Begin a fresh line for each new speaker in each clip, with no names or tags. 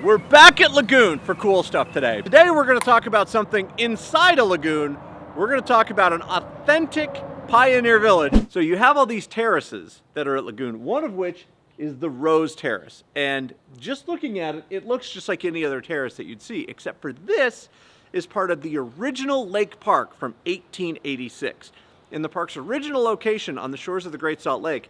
We're back at Lagoon for cool stuff today. Today we're going to talk about something inside a lagoon. We're going to talk about an authentic pioneer village. So you have all these terraces that are at Lagoon, one of which is the Rose Terrace. And just looking at it, it looks just like any other terrace that you'd see, except for this is part of the original lake park from 1886. In the park's original location on the shores of the Great Salt Lake,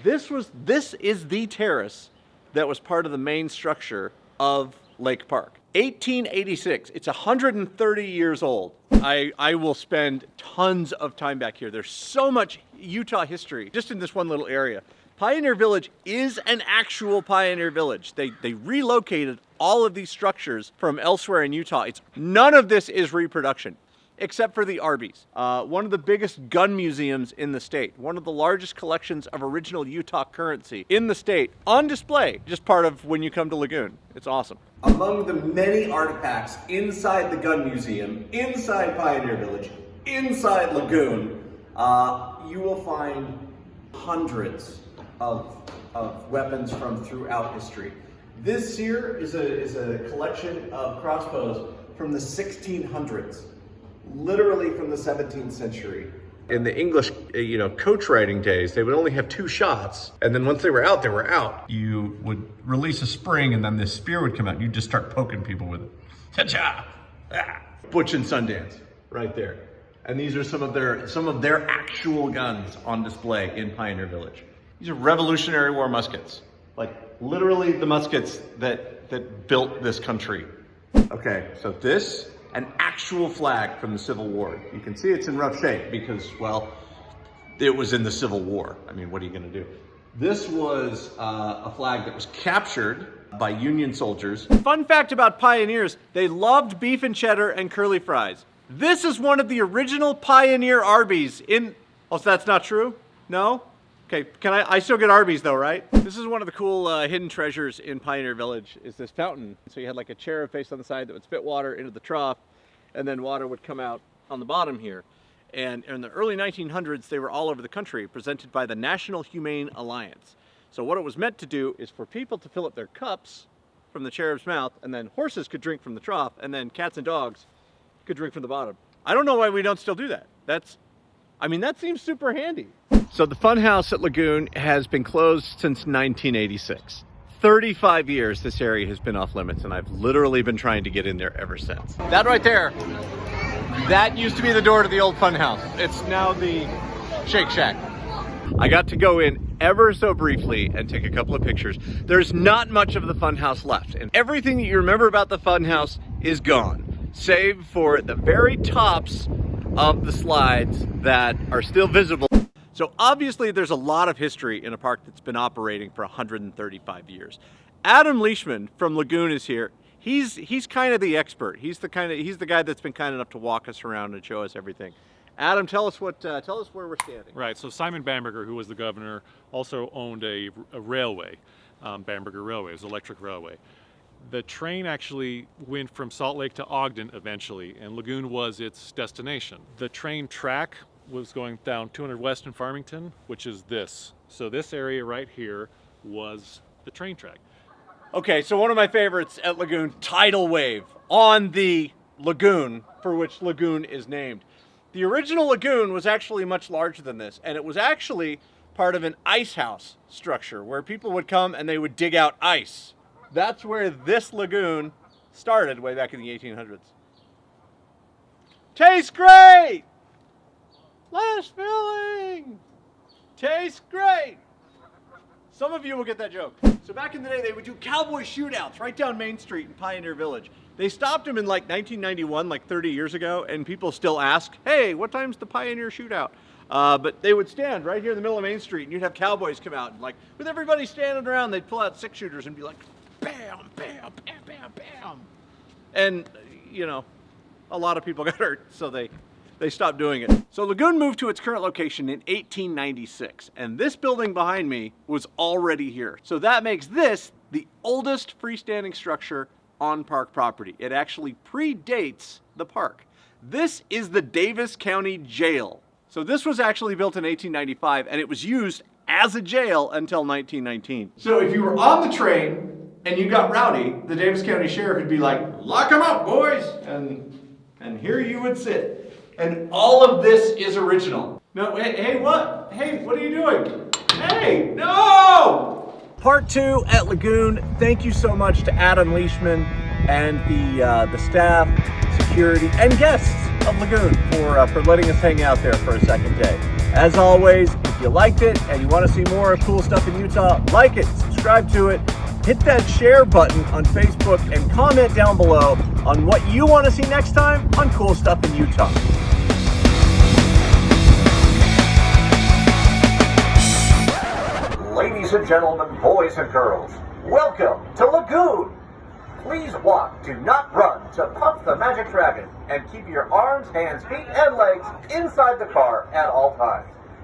this is the terrace that was part of the main structure of Lake Park. 1886, it's 130 years old. I will spend tons of time back here. There's so much Utah history just in this one little area. Pioneer Village is an actual pioneer village. They relocated all of these structures from elsewhere in Utah. None of this is reproduction, except for the Arby's. One of the biggest gun museums in the state, one of the largest collections of original Utah currency in the state, on display, just part of when you come to Lagoon. It's awesome. Among the many artifacts inside the gun museum, inside Pioneer Village, inside Lagoon, you will find hundreds of weapons from throughout history. This here is a collection of crossbows from the 1600s. Literally from the 17th century. In the English, coach riding days, they would only have 2 shots, and then once they were out, they were out. You would release a spring, and then this spear would come out, and you'd just start poking people with it. Ta-cha! Ah. Butch and Sundance, right there. And these are some of their actual guns on display in Pioneer Village. These are Revolutionary War muskets, like literally the muskets that built this country. Okay, so this. An actual flag from the Civil War. You can see it's in rough shape because, well, it was in the Civil War. I mean, what are you gonna do? This was a flag that was captured by Union soldiers. Fun fact about pioneers, they loved beef and cheddar and curly fries. This is one of the original Pioneer Arby's oh, so that's not true? No? Okay, I still get Arby's though, right? This is one of the cool hidden treasures in Pioneer Village, is this fountain. So you had like a cherub face on the side that would spit water into the trough, and then water would come out on the bottom here. And in the early 1900s, they were all over the country, presented by the National Humane Alliance. So what it was meant to do is for people to fill up their cups from the cherub's mouth, and then horses could drink from the trough, and then cats and dogs could drink from the bottom. I don't know why we don't still do that. That seems super handy. So the Funhouse at Lagoon has been closed since 1986. 35 years this area has been off limits, and I've literally been trying to get in there ever since. That right there, that used to be the door to the old Funhouse. It's now the Shake Shack. I got to go in ever so briefly and take a couple of pictures. There's not much of the Funhouse left, and everything that you remember about the Funhouse is gone, save for the very tops of the slides that are still visible. So obviously there's a lot of history in a park that's been operating for 135 years. Adam Leishman from Lagoon is here. He's kind of the expert. He's the guy that's been kind enough to walk us around and show us everything. Adam, tell us where we're standing.
Right, so Simon Bamberger, who was the governor, also owned a railway, Bamberger Railway, it was an electric railway. The train actually went from Salt Lake to Ogden eventually, and Lagoon was its destination. The train track was going down 200 West in Farmington, which is this. So this area right here was the train track.
Okay, so one of my favorites at Lagoon, Tidal Wave on the lagoon for which Lagoon is named. The original lagoon was actually much larger than this, and it was actually part of an ice house structure where people would come and they would dig out ice. That's where this lagoon started way back in the 1800s. Tastes great! Last filling! Tastes great! Some of you will get that joke. So back in the day, they would do cowboy shootouts right down Main Street in Pioneer Village. They stopped them in like 1991, like 30 years ago, and people still ask, hey, what time's the Pioneer shootout? But they would stand right here in the middle of Main Street, and you'd have cowboys come out, and like, with everybody standing around, they'd pull out 6-shooters and be like, bam, bam, bam, bam, bam. And, a lot of people got hurt, so they stopped doing it. So Lagoon moved to its current location in 1896, and this building behind me was already here. So that makes this the oldest freestanding structure on park property. It actually predates the park. This is the Davis County Jail. So this was actually built in 1895, and it was used as a jail until 1919. So if you were on the train and you got rowdy, the Davis County Sheriff would be like, lock them up, boys! And here you would sit. And all of this is original. No, hey, what? Hey, what are you doing? Hey, no! Part 2 at Lagoon. Thank you so much to Adam Leishman and the staff, security, and guests of Lagoon for letting us hang out there for a second day. As always, if you liked it and you want to see more cool stuff in Utah, like it, subscribe to it, hit that share button on Facebook, and comment down below on what you want to see next time on Cool Stuff in Utah.
Ladies and gentlemen, boys and girls, welcome to Lagoon! Please walk, do not run, to Puff the Magic Dragon, and keep your arms, hands, feet, and legs inside the car at all times.